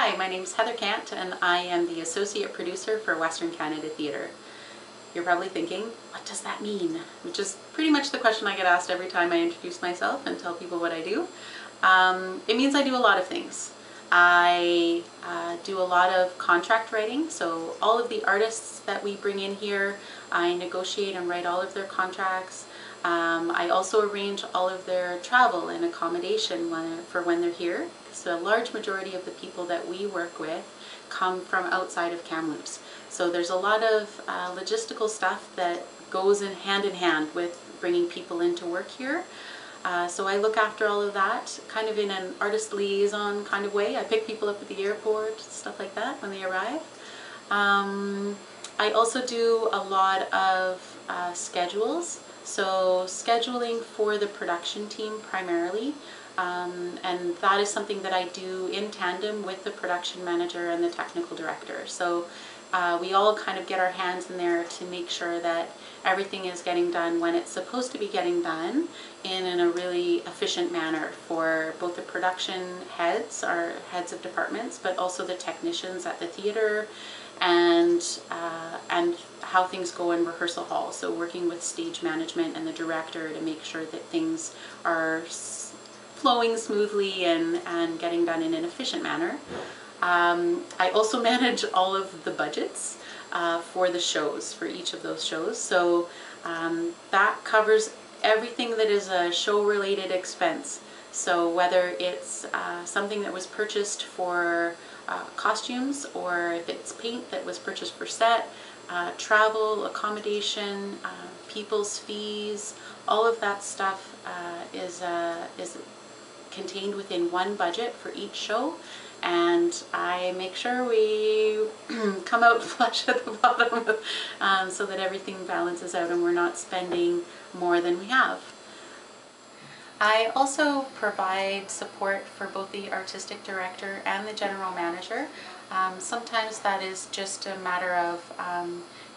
Hi, my name is Heather Kant and I am the Associate Producer for Western Canada Theatre. You're probably thinking, what does that mean? Which is pretty much the question I get asked every time I introduce myself and tell people what I do. It means I do a lot of things. I do a lot of contract writing, so all of the artists that we bring in here, I negotiate and write all of their contracts. I also arrange all of their travel and accommodation for when they're here. So a large majority of the people that we work with come from outside of Kamloops. So there's a lot of logistical stuff that goes in hand with bringing people in to work here. So I look after all of that kind of in an artist liaison kind of way. I pick people up at the airport, stuff like that when they arrive. I also do a lot of schedules. So scheduling for the production team primarily, and that is something that I do in tandem with the production manager and the technical director. So we all kind of get our hands in there to make sure that everything is getting done when it's supposed to be getting done in a really efficient manner for both the production heads, our heads of departments, but also the technicians at the theatre, and how things go in rehearsal hall. So working with stage management and the director to make sure that things are flowing smoothly and getting done in an efficient manner. I also manage all of the budgets for the shows, for each of those shows. So that covers everything that is a show-related expense. So whether it's something that was purchased for costumes, or if it's paint that was purchased for set, travel, accommodation, people's fees, all of that stuff is contained within one budget for each show, and I make sure we come out flush at the bottom so that everything balances out and we're not spending more than we have. I also provide support for both the artistic director and the general manager. Sometimes that is just a matter of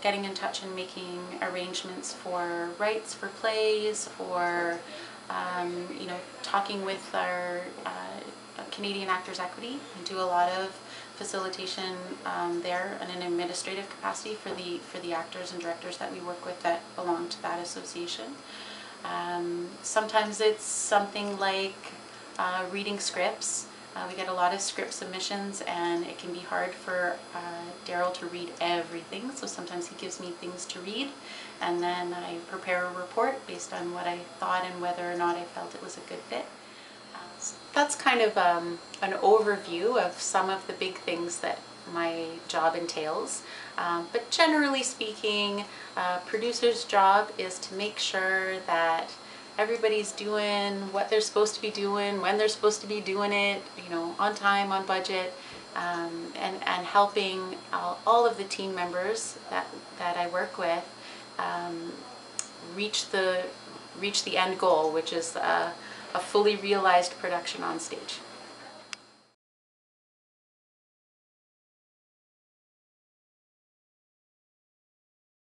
getting in touch and making arrangements for rights for plays, or talking with our Canadian Actors Equity. I do a lot of facilitation there in an administrative capacity for the actors and directors that we work with that belong to that association. Sometimes it's something like reading scripts. We get a lot of script submissions and it can be hard for Daryl to read everything, so sometimes he gives me things to read and then I prepare a report based on what I thought and whether or not I felt it was a good fit. So that's kind of an overview of some of the big things that my job entails. But generally speaking, a producer's job is to make sure that everybody's doing what they're supposed to be doing, when they're supposed to be doing it, on time, on budget, and helping all of the team members that I work with reach the end goal, which is a fully realized production on stage.